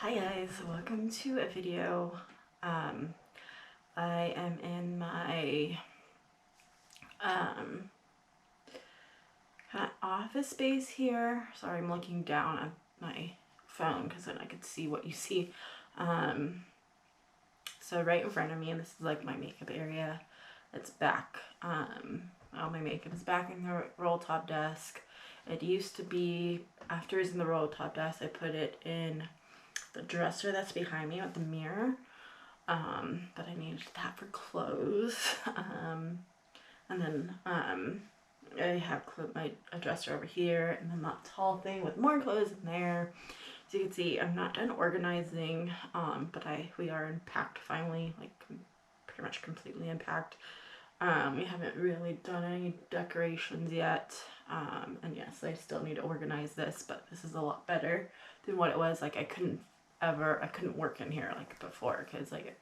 Hi guys, welcome to a video. I am in my kind of office space here. Sorry, I'm looking down at my phone because then I could see what you see. So right in front of me, and this is like my makeup area. It's back. All my makeup is back in the roll top desk. It used to be, after it's in the roll top desk, I put it in the dresser that's behind me with the mirror, but I needed that for clothes. And then I have a dresser over here, and then that tall thing with more clothes in there. As you can see, I'm not done organizing, but we are unpacked finally, like pretty much completely unpacked. We haven't really done any decorations yet, and yes, I still need to organize this, but this is a lot better than what it was. Like I couldn't work in here like before, because like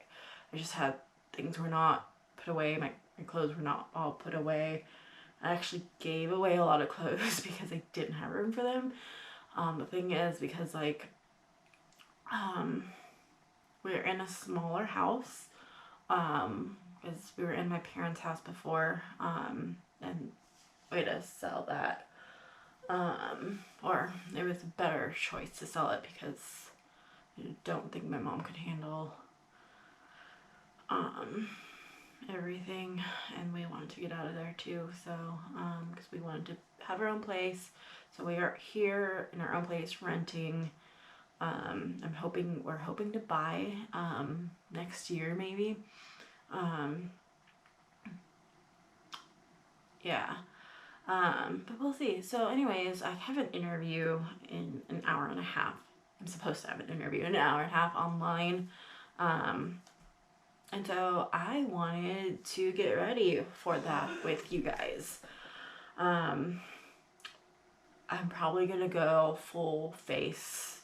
I just had things were not put away, my clothes were not all put away. I actually gave away a lot of clothes because I didn't have room for them. The thing is, because like we're in a smaller house, because we were in my parents' house before, and we had to sell that, or it was a better choice to sell it because I don't think my mom could handle everything, and we wanted to get out of there too, so because we wanted to have our own place. So we are here in our own place renting. We're hoping to buy next year maybe. Yeah. But we'll see. So anyways, I have an interview in an hour and a half. I'm supposed to have an interview in an hour and a half online. And so I wanted to get ready for that with you guys. I'm probably gonna go full face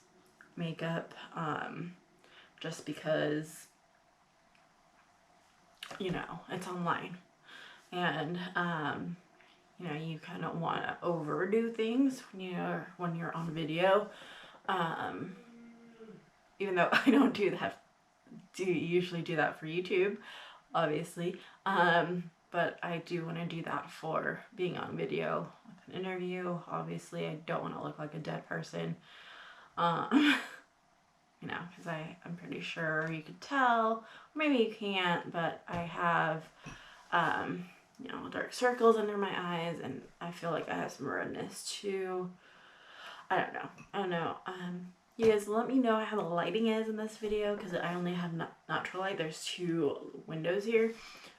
makeup, just because, you know, it's online, and you know, you kind of want to overdo things when you're on video. Even though I don't usually do that for YouTube, obviously, but I do want to do that for being on video with an interview. Obviously, I don't want to look like a dead person, you know, because I'm pretty sure you could tell, maybe you can't, but I have you know, dark circles under my eyes, and I feel like I have some redness too. I don't know. You guys let me know how the lighting is in this video, because I only have natural light. There's two windows here,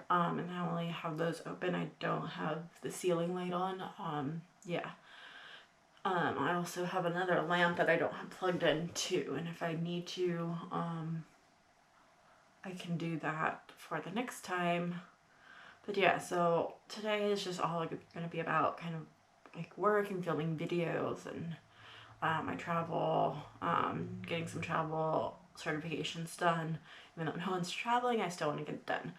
and I only have those open. I don't have the ceiling light on. Yeah. I also have another lamp that I don't have plugged in too, and if I need to, I can do that for the next time. But yeah, so today is just all going to be about kind of like work and filming videos, and my travel, getting some travel certifications done. Even though no one's traveling, I still want to get it done.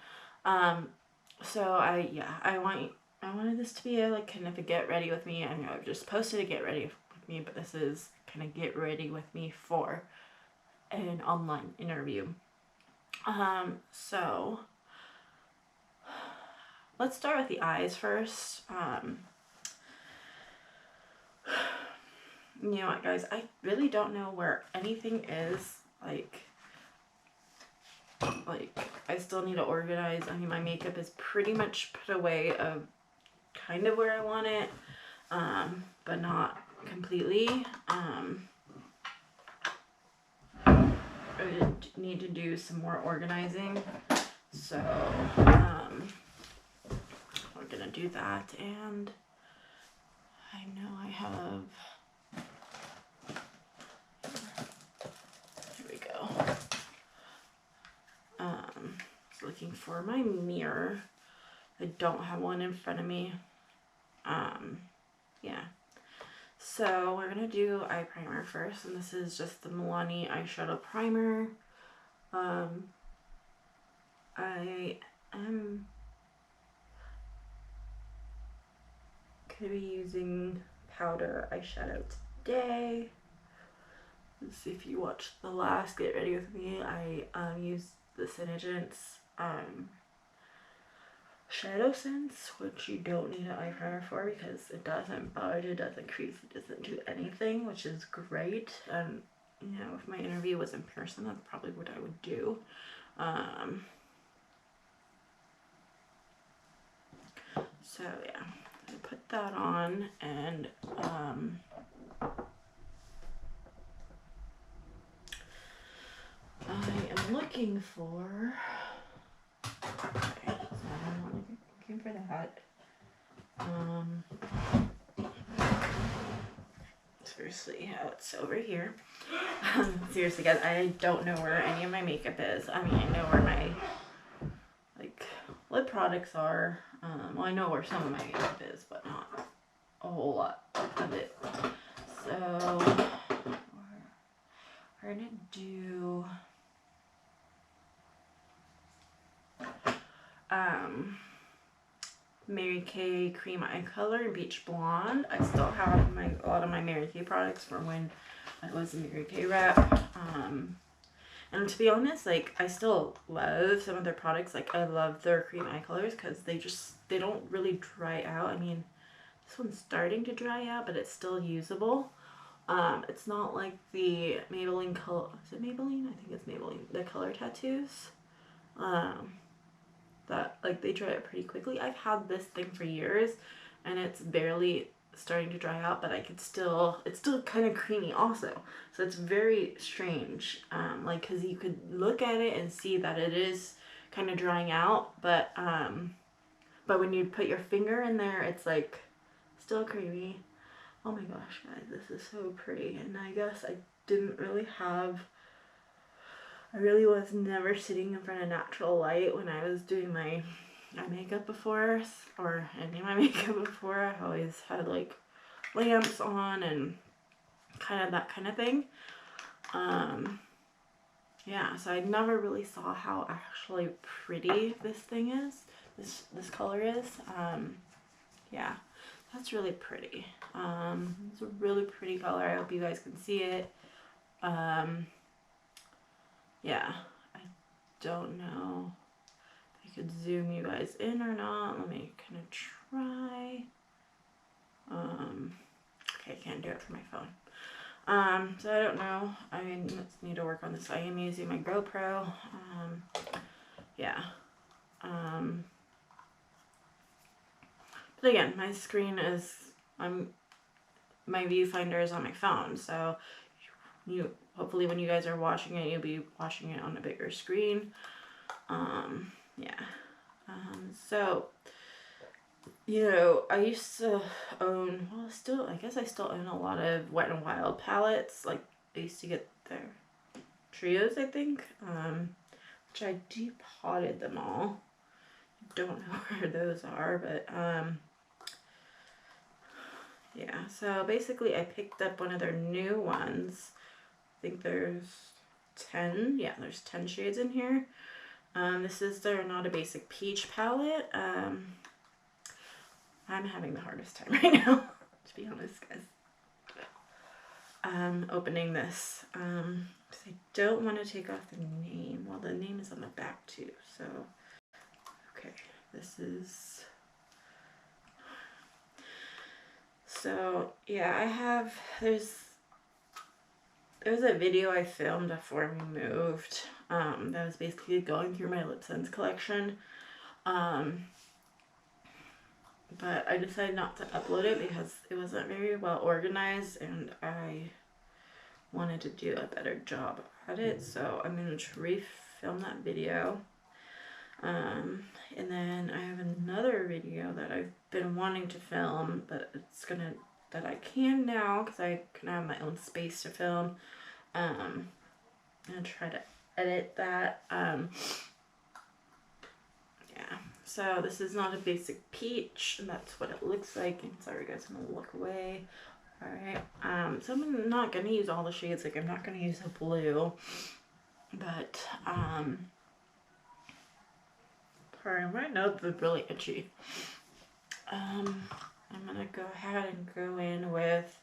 So I wanted this to be a like kind of a get ready with me. I know I've just posted a get ready with me, but this is kind of get ready with me for an online interview. So let's start with the eyes first. You know what, guys? I really don't know where anything is. Like I still need to organize. I mean, my makeup is pretty much put away of kind of where I want it, but not completely. I need to do some more organizing. So, we're gonna do that, and I know I have, here we go. Looking for my mirror. I don't have one in front of me. Yeah. So we're gonna do eye primer first, and this is just the Milani eyeshadow primer. I am gonna be using powder eyeshadow today. if you watched the last Get Ready With Me, I used the Synagent's Shadow Sense, which you don't need an eye primer for because it doesn't budge, it doesn't crease, it doesn't do anything, which is great. And you know, if my interview was in person, that's probably what I would do. So yeah, I put that on, and I am looking for, okay, so I'm not looking for that. Seriously, oh, it's over here. Seriously guys, I don't know where any of my makeup is. I mean, I know where my like lip products are. Well, I know where some of my makeup is, but not a whole lot of it. So we're gonna do Mary Kay Cream Eye Color in Beach Blonde. I still have a lot of my Mary Kay products from when I was a Mary Kay rep. And to be honest, like, I still love some of their products. Like, I love their cream eye colors because they don't really dry out. I mean, this one's starting to dry out, but it's still usable. It's not like the Maybelline color, is it Maybelline? I think it's Maybelline. The color tattoos. That, like, they dry out pretty quickly. I've had this thing for years, and it's barely starting to dry out, but it's still kind of creamy also. So it's very strange, like, because you could look at it and see that it is kind of drying out, but when you put your finger in there, it's like still creamy. Oh my gosh, guys, this is so pretty. And I guess I really was never sitting in front of natural light when I was doing my makeup before, or any of my makeup before. I always had like lamps on and kind of that kind of thing. Yeah, so I never really saw how actually pretty this thing is, this color is. Yeah, that's really pretty. It's a really pretty color. I hope you guys can see it. Yeah, I don't know if I could zoom you guys in or not. Let me kind of try. Okay, I can't do it for my phone. So I don't know. I mean, let's need to work on this. I am using my GoPro. Yeah. But again, my screen is, my viewfinder is on my phone, so hopefully when you guys are watching it, you'll be watching it on a bigger screen. Yeah. So, you know, I used to own, well, I guess I still own a lot of Wet n Wild palettes. Like, I used to get their trios, I think, which I depotted them all. Don't know where those are, but, yeah, so basically I picked up one of their new ones. I think there's 10, yeah, there's 10 shades in here. This is their Not a Basic Peach palette. I'm having the hardest time right now, to be honest, guys. Opening this. I don't want to take off the name. Well, the name is on the back too, so. Okay, this is. So, yeah, there's a video I filmed before we moved, that was basically going through my Lip Sense collection. But I decided not to upload it because it wasn't very well organized and I wanted to do a better job at it. So I'm going to re-film that video. And then I have another video that I've been wanting to film, but that I can now because I can have my own space to film. I'm going to try to edit that. Yeah, so this is Not a Basic Peach, and that's what it looks like. And sorry guys, I'm gonna look away. Alright, so I'm not gonna use all the shades, like I'm not gonna use a blue, but sorry, my nose is really itchy. I'm gonna go ahead and go in with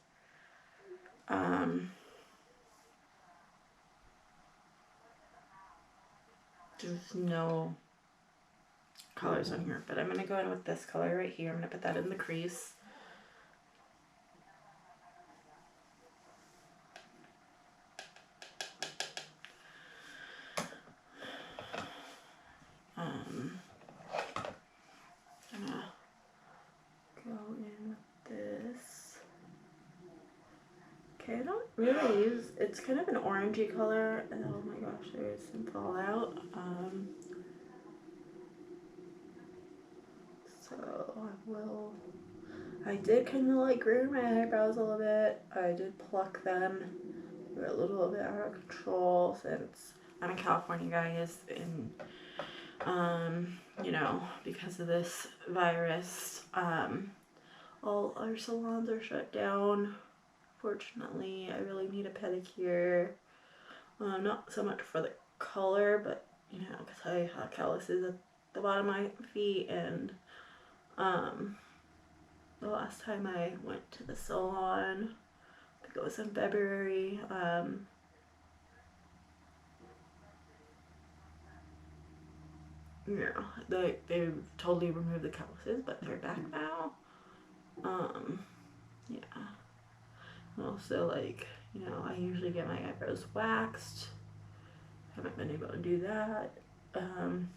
there's no colors on here, but I'm going to go in with this color right here. I'm going to put that in the crease. I'm going to go in with this. Okay, I don't really use, it's kind of an orangey color. Oh my gosh, there's some fallout. So I did kind of like groom my eyebrows a little bit. I did pluck them. They were a little bit out of control since I'm in California, guys, and you know, because of this virus, all our salons are shut down. Fortunately, I really need a pedicure. Not so much for the color, but you know, because I have calluses at the bottom of my feet, and the last time I went to the salon, I think it was in February, yeah, they totally removed the calluses, but they're back now. Yeah. And also, like, you know, I usually get my eyebrows waxed. Haven't been able to do that.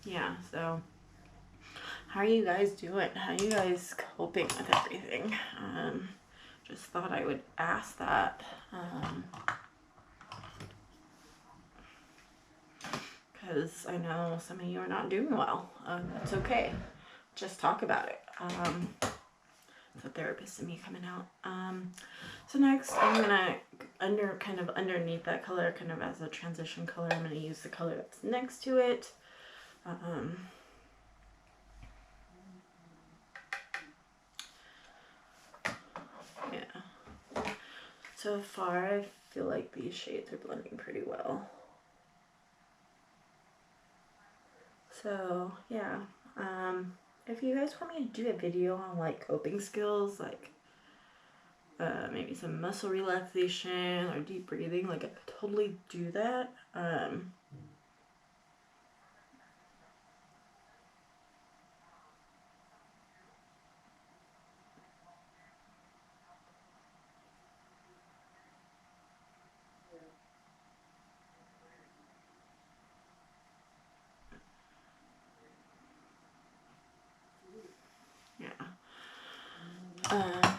Yeah, so how are you guys doing? How are you guys coping with everything? Just thought I would ask that. Because I know some of you are not doing well. That's okay. Just talk about it. It's a therapist in me coming out. So next I'm gonna kind of underneath that color, kind of as a transition color, I'm gonna use the color that's next to it. Yeah. So far I feel like these shades are blending pretty well. So yeah. If you guys want me to do a video on like coping skills, like maybe some muscle relaxation or deep breathing, like I could totally do that.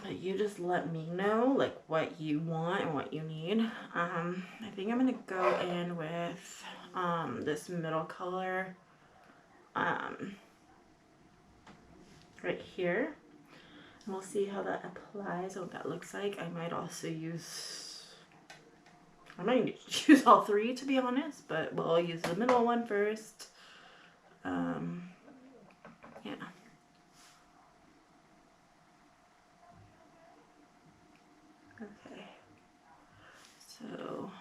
But you just let me know like what you want and what you need. I think I'm gonna go in with this middle color right here. And we'll see how that applies, what that looks like. I might use all three, to be honest, but we'll use the middle one first. Yeah. Okay. So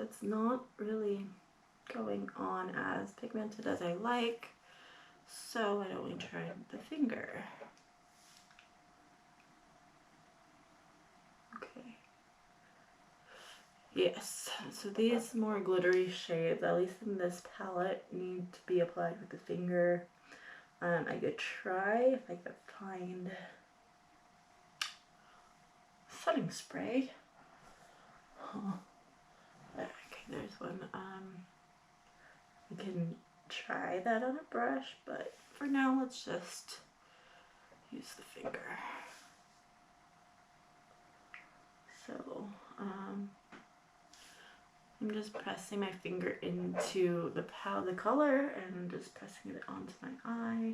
it's not really going on as pigmented as I like, so I only tried the finger. Okay. Yes, so these more glittery shades, at least in this palette, need to be applied with the finger. I could try if I could find setting spray. Huh. Okay, there's one. I can try that on a brush, but for now, let's just use the finger. So, I'm just pressing my finger into the color and just pressing it onto my eye.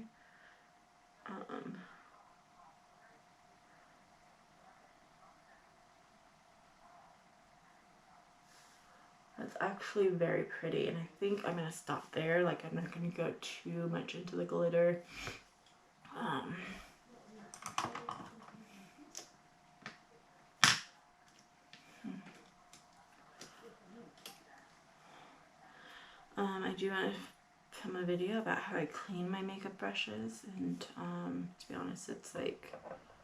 That's actually very pretty, and I think I'm gonna stop there. Like, I'm not gonna go too much into the glitter. I do want to film a video about how I clean my makeup brushes, and to be honest, it's like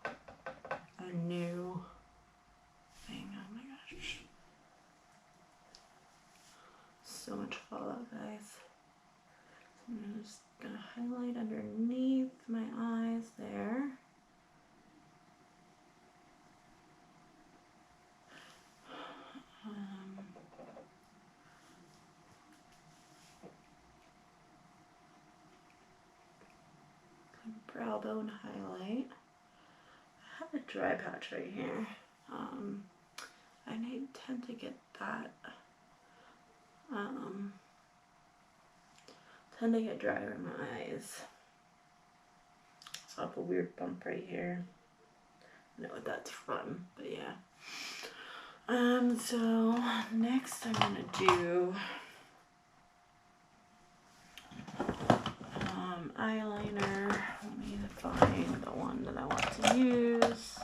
a new so much fallout, guys. So I'm just gonna highlight underneath my eyes there. Brow bone highlight. I have a dry patch right here. I tend to get that. Tend to get drier in my eyes. So I have a weird bump right here. I know what that's from, but yeah. So next I'm gonna do eyeliner. Let me find the one that I want to use.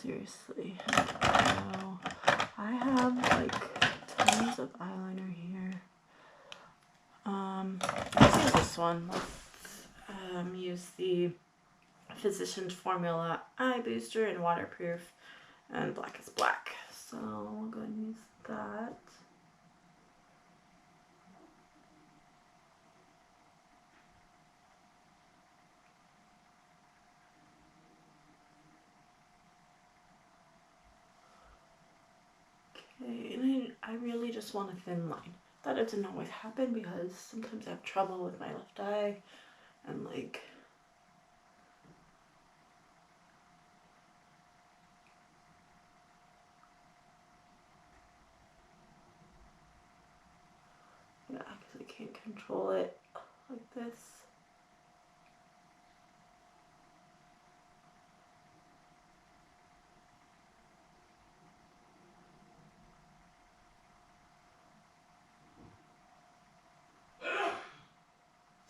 Seriously, no. I have like tons of eyeliner here. Let's use this one. Let's use the Physicians Formula Eye Booster in Waterproof and Black is Black. So we'll go and use that. Okay, and I really just want a thin line. That doesn't always happen because sometimes I have trouble with my left eye and like yeah, because I can't control it like this.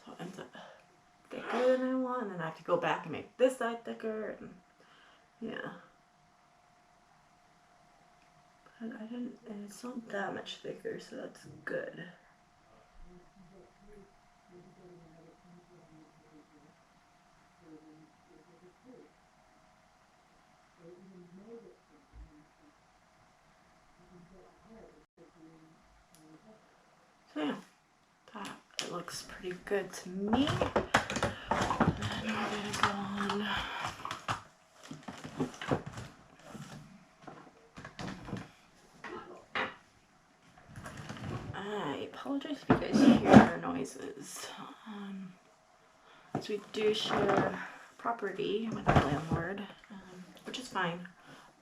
So it ends up thicker than I want, and then I have to go back and make this side thicker, and yeah. But I didn't, and it's not that much thicker, so that's good. So yeah, that looks pretty good to me. And we're gonna go on. I apologize if you guys hear noises. So we do share property with our landlord, which is fine.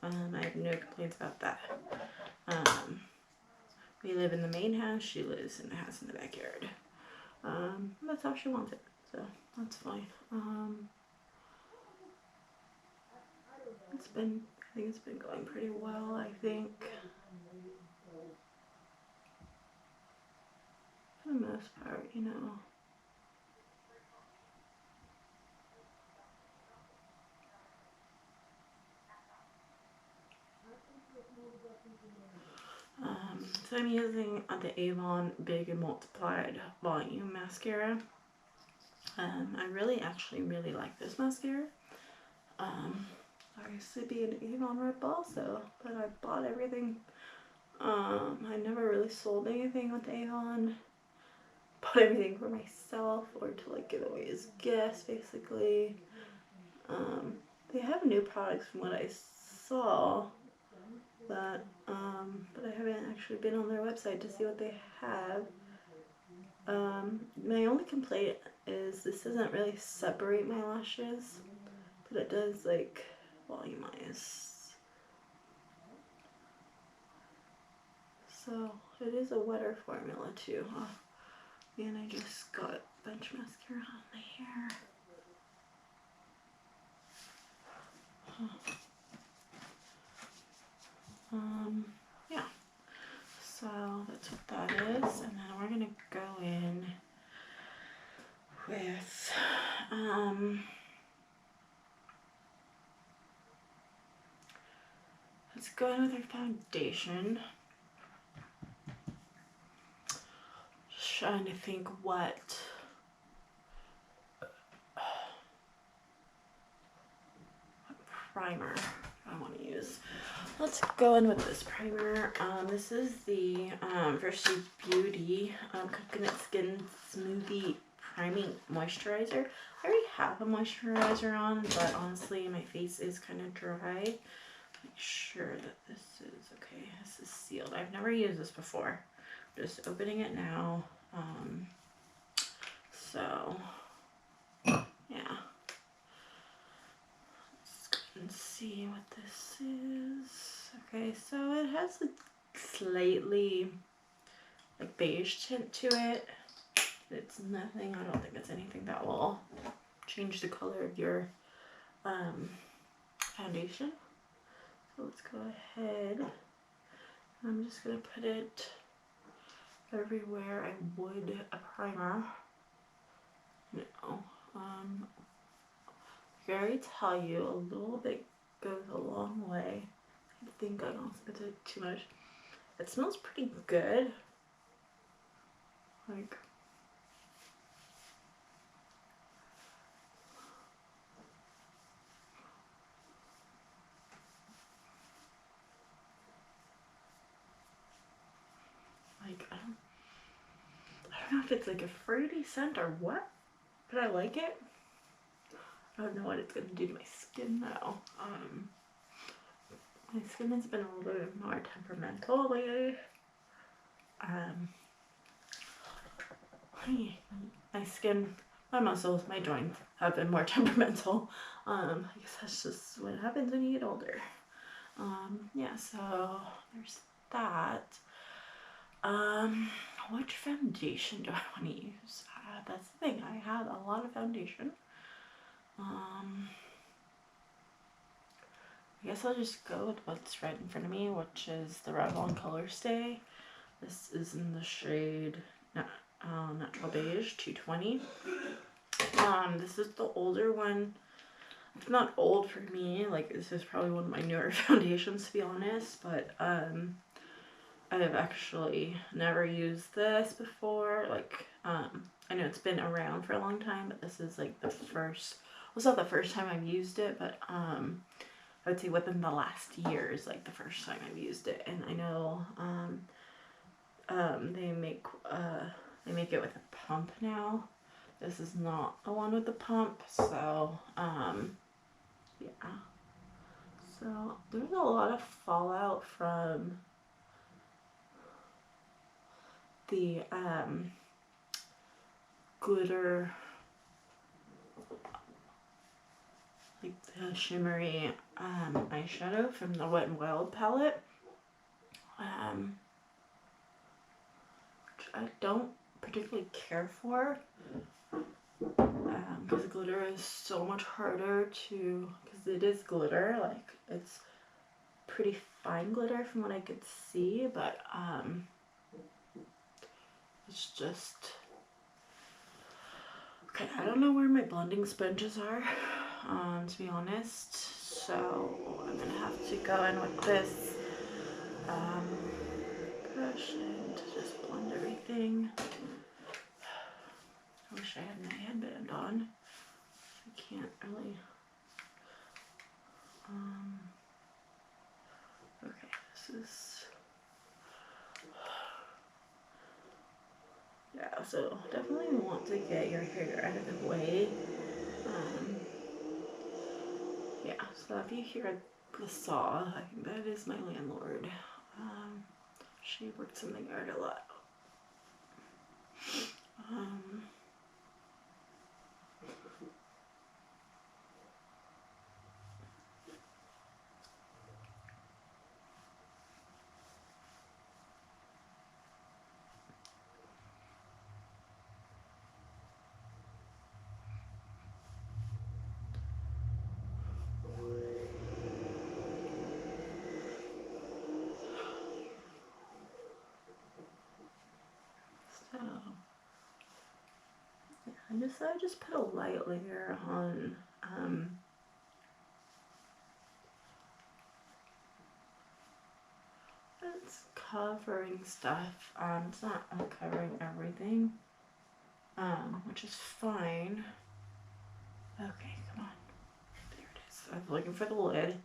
I have no complaints about that. We live in the main house, she lives in the house in the backyard. That's how she wants it, so that's fine. I think it's been going pretty well, I think. For the most part, you know. So I'm using the Avon Big and Multiplied Volume Mascara. I actually really like this mascara. I used to be an Avon rep also, but I bought everything. I never really sold anything with Avon. Bought everything for myself or to like give away as gifts, basically. They have new products from what I saw, but I haven't actually been on their website to see what they have. My only complaint is this doesn't really separate my lashes, but it does like volumize. So it is a wetter formula too. And I just got bench mascara on my hair. Yeah. So that's what that is, and then we're gonna go in with let's go in with our foundation. Just trying to think what primer I want to let's go in with this primer. This is the Versace Beauty Coconut Skin Smoothie Priming Moisturizer. I already have a moisturizer on, but honestly my face is kind of dry. Make sure that this is okay. This is sealed. I've never used this before. Just opening it now. So yeah. Let's go and see what this is. Okay, so it has a slightly like beige tint to it. It's nothing, I don't think it's anything that will change the color of your foundation. So let's go ahead. I'm just gonna put it everywhere I would a primer. You know, I already tell you a little bit goes a long way. I think I don't spit it too much. It smells pretty good. Like, I don't know if it's like a fruity scent or what, but I like it. I don't know what it's gonna do to my skin though. My skin has been a little bit more temperamental lately. My skin, my muscles, my joints have been more temperamental. I guess that's just what happens when you get older. Yeah, so there's that. Which foundation do I want to use? That's the thing, I have a lot of foundation. I guess I'll just go with what's right in front of me, which is the Revlon Color Stay. This is in the shade Natural Beige 220. This is the older one. It's not old for me, like this is probably one of my newer foundations to be honest, but I've actually never used this before. Like, I know it's been around for a long time, but this is like the first, well, it's not the first time I've used it, but I would say within the last year is like the first time I've used it. And I know they make it with a pump now. This is not the one with the pump, so yeah. So there's a lot of fallout from the glitter, like the shimmery eyeshadow from the Wet n Wild palette, which I don't particularly care for, because glitter is so much harder to, because it is glitter, like it's pretty fine glitter from what I could see, but it's just, okay, I don't know where my blending sponges are, to be honest, so I'm gonna have to go in with this brush and just blend everything. I wish I had my headband on. I can't really. Okay, this is, yeah, so definitely want to get your hair out of the way. Yeah, so if you hear the saw, I think that is my landlord. She works in the yard a lot. So yeah, I just put a light layer on it's covering stuff. It's not covering everything, which is fine. Okay, come on. There it is. I was looking for the lid.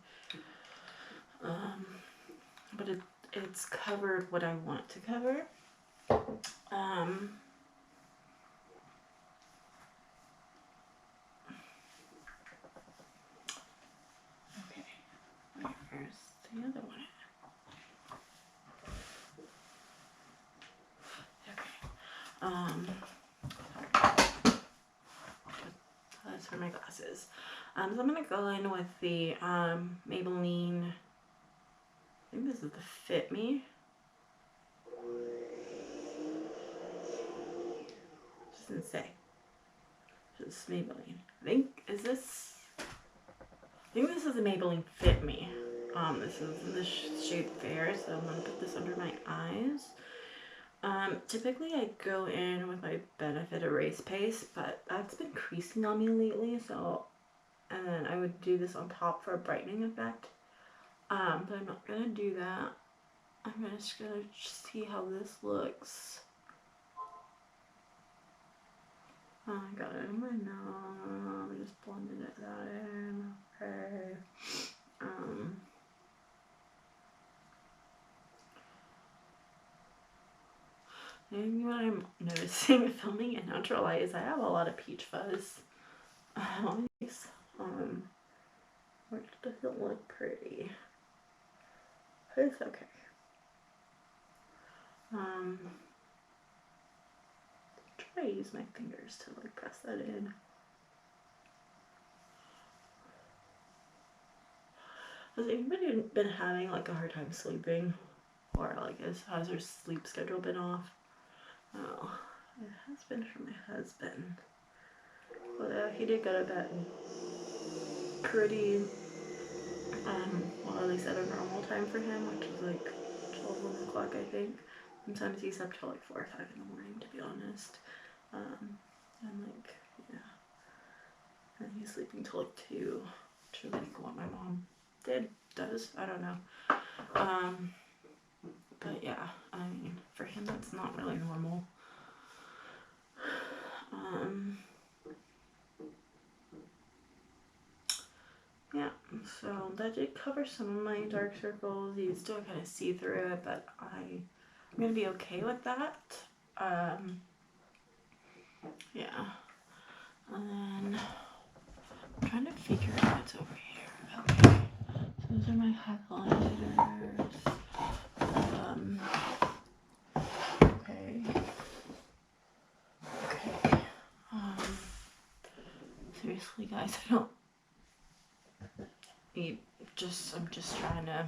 it's covered what I want to cover. Okay, where's the other one? That's for my glasses. So I'm gonna go in with the Maybelline. I think this is the Fit Me. Doesn't say. It's Maybelline. I think this is the Maybelline Fit Me. This is in the shade Fair, so I'm gonna put this under my eyes. Typically I go in with my Benefit Erase Paste, but that's been creasing on me lately, so, and then I would do this on top for a brightening effect. But I'm not gonna do that. I'm just gonna see how this looks. Oh, I got it in my nose. I just blended that in. Okay. And what I'm noticing filming in natural light is I have a lot of peach fuzz on these, which doesn't look pretty. But it's okay. Try to use my fingers to like press that in. Has anybody been having like a hard time sleeping? Or like has their sleep schedule been off? Oh, it has been for my husband. Well, he did go to bed pretty, well, at least at a normal time for him, which is like 12 o'clock, I think. Sometimes he's up till like 4 or 5 in the morning, to be honest. And like, yeah. And he's sleeping till like 2, which is like what my mom does. I don't know. But yeah, I mean, for him, that's not really normal. Yeah, so that did cover some of my dark circles. You still kind of see through it, but I'm gonna be okay with that. Yeah, and then I'm trying to figure out what's over here. Okay, so those are my highlighters. Okay. Seriously, guys, I'm just trying to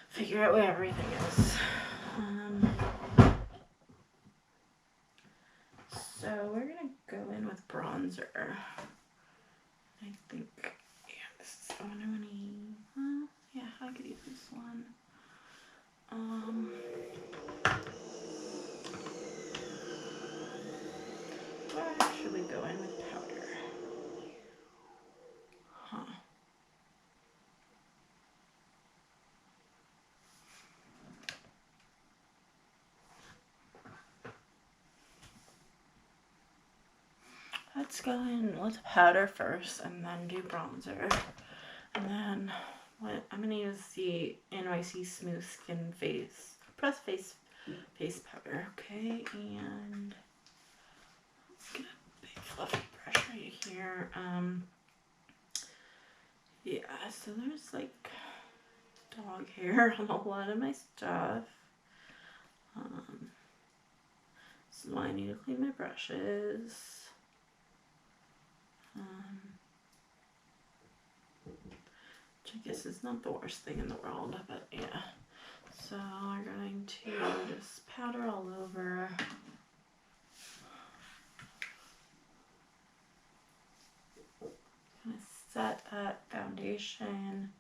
figure out where everything is. So we're gonna go in with bronzer. I think, yeah, this is the one I'm gonna use. Yeah, I could use this one. Where should we go in with powder? Let's go in with powder first and then do bronzer. And then I'm going to use the NYC Smooth Skin Press Face Powder. Okay, and let's get a big fluffy brush right here. Yeah, so there's like dog hair on a lot of my stuff. So I need to clean my brushes. Which I guess is not the worst thing in the world, but yeah. So we're going to just powder all over. Kind of set that foundation,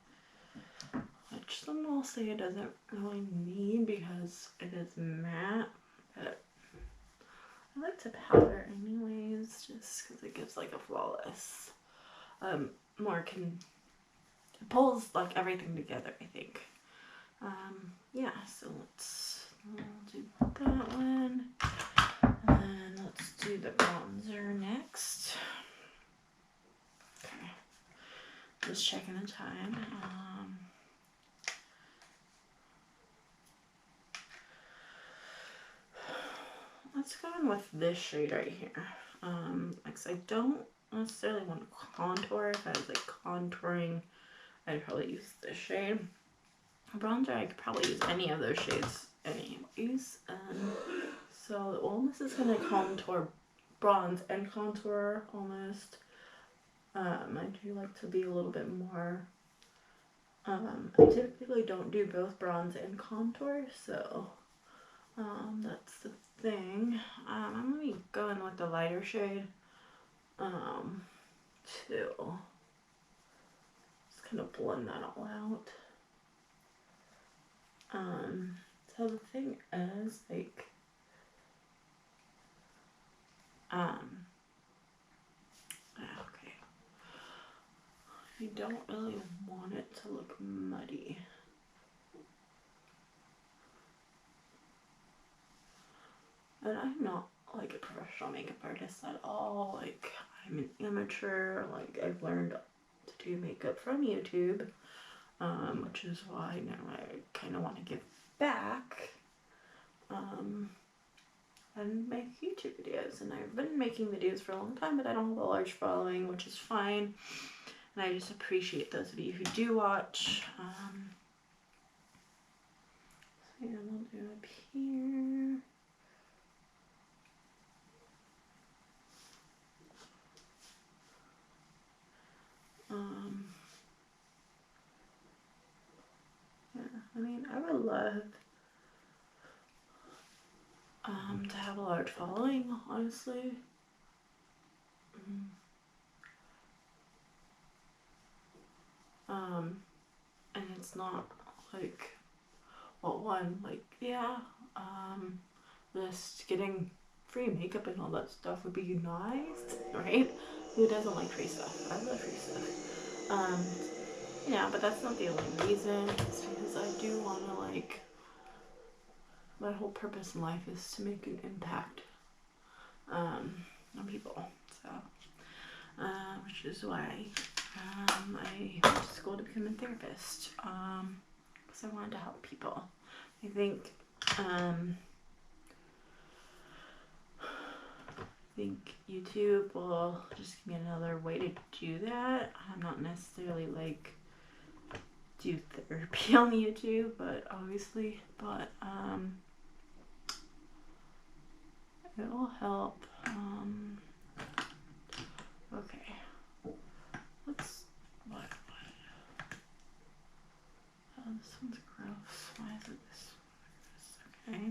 which some will say it doesn't really need because it is matte, but I like to powder anyways, just because it gives like a flawless, it pulls like everything together, I think. Yeah, so we'll do that one, and then let's do the bronzer next. Okay, just checking the time. let's go in with this shade right here. Because I don't necessarily want to contour. If I was like contouring, I'd probably use this shade. Bronzer, I could probably use any of those shades anyways. So almost is going to contour bronze and contour almost. I do like to be a little bit more, I typically don't do both bronze and contour, so that's the thing. I'm going to be going with the lighter shade too. Just kind of blend that all out. So the thing is, like, okay, you don't really want it to look muddy. And I'm not like a professional makeup artist at all. Like, I'm an amateur. Like, I've learned to do makeup from YouTube, which is why now I kind of want to give back and make YouTube videos. And I've been making videos for a long time, but I don't have a large following, which is fine. And I just appreciate those of you who do watch. So yeah, we'll do up here. Yeah, I mean, I would love to have a large following, honestly. And it's not like, well, one, like, yeah, just getting free makeup and all that stuff would be nice, right? Who doesn't like free stuff? I love free stuff. Yeah, but that's not the only reason. It's because I do want to, like, my whole purpose in life is to make an impact on people. So, which is why I went to school to become a therapist, because I wanted to help people. I think YouTube will just give me another way to do that. I'm not necessarily like do therapy on YouTube, but obviously, it will help. Okay, let's, what? Oh, this one's gross. Why is it this one? Okay,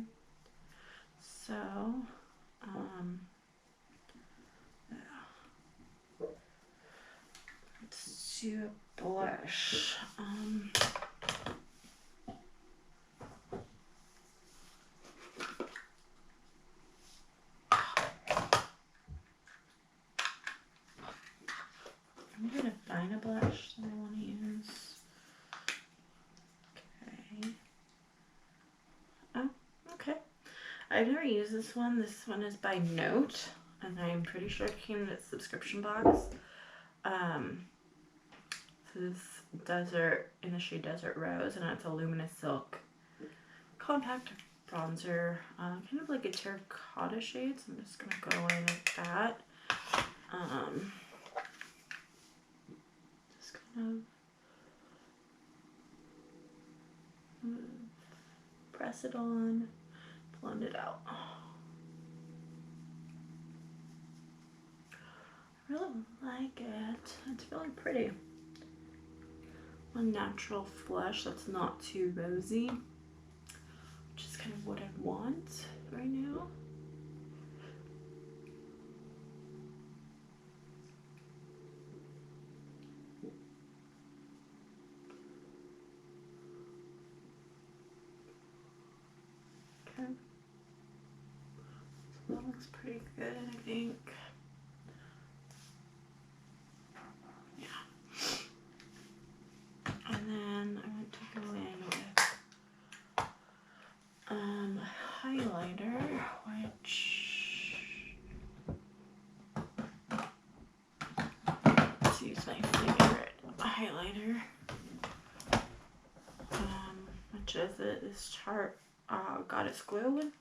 so, yeah. Let's do a blush. I'm gonna find a blush that I want to use. Okay. Oh, okay. I've never used this one. This one is by Note, and I'm pretty sure it came in its subscription box. So this Desert, in the shade Desert Rose, and it's a luminous silk compact bronzer, kind of like a terracotta shade, so I'm just gonna go in with that. Just kind of press it on, blend it out. I really like it. It's really pretty. A natural flush that's not too rosy, which is kind of what I want right now. Okay. So that looks pretty good, I think. And then I'm going to go in with a highlighter, which, let's use my favorite highlighter, which is this Chart Goddess Glue.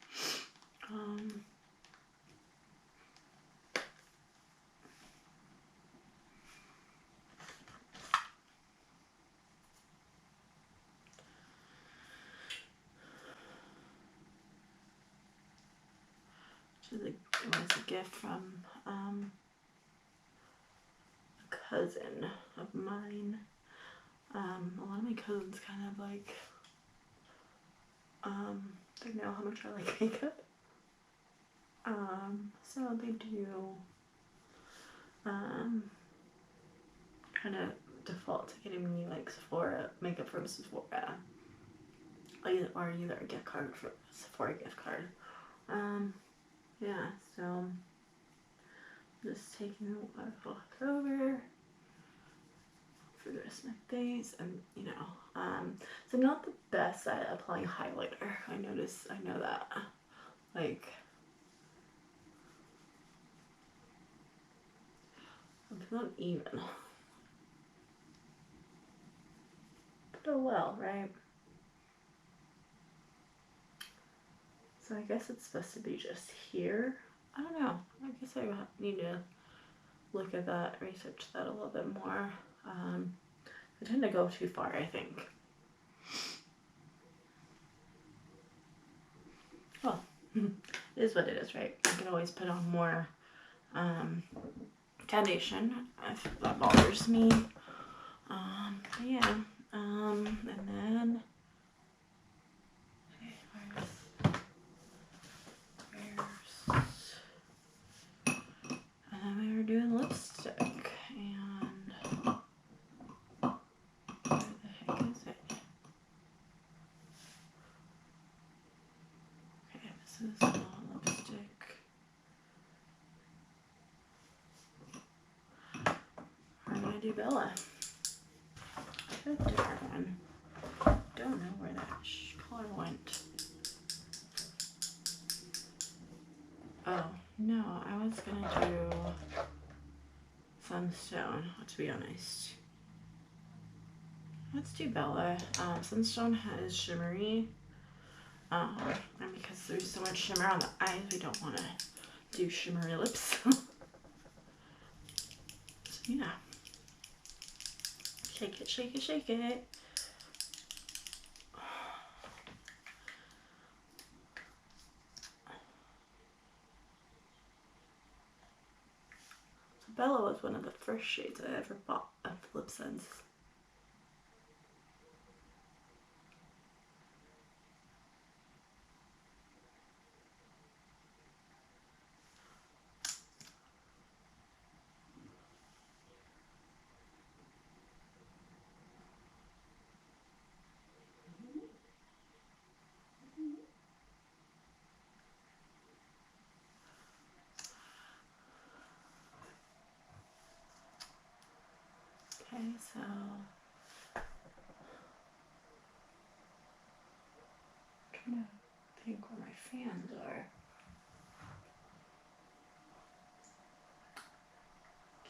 It was a gift from a cousin of mine. A lot of my cousins kind of like, they know how much I like makeup. So they do kind of default to getting me like Sephora makeup from Sephora, or either a gift card for Sephora gift card. Yeah, so just taking a walk over for the rest of my face, and you know, so I'm not the best at applying highlighter. I know that, like, it's not even, but oh well, right? So I guess it's supposed to be just here. I don't know. I guess I need to look at that, research that a little bit more. I tend to go too far, I think. Well, it is what it is, right? I can always put on more foundation if that bothers me. But yeah, and then and then we were doing lipstick, and where the heck is it? Okay, this is not lipstick. We're gonna do Bella. I have a different one. Don't know where that color went. Oh, no, I was gonna do Sunstone, to be honest. Let's do Bella. Sunstone has shimmery. And because there's so much shimmer on the eyes, we don't want to do shimmery lips. So yeah. Shake it, shake it, shake it. So Bella was one of the first shades I ever bought of Lip Sense. Okay, so I'm trying to think where my fans are.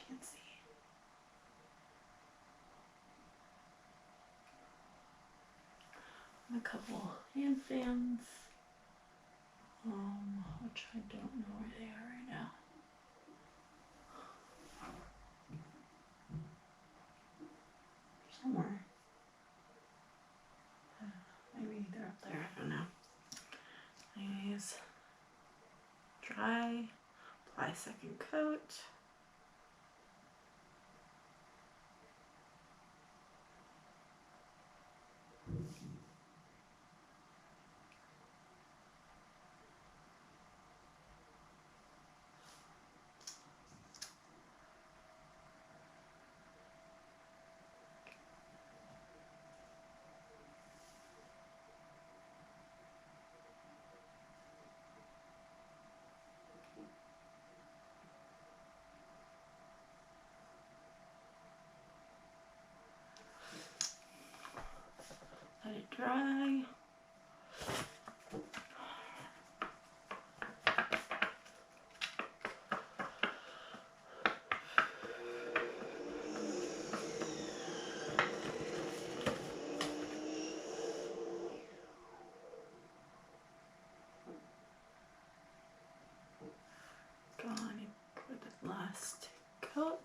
Can't see. A couple hand fans, which I don't know where they are right now. Somewhere. Maybe they're up there, I don't know. Anyways, dry, apply second coat. Let it dry. Go on and put the last coat.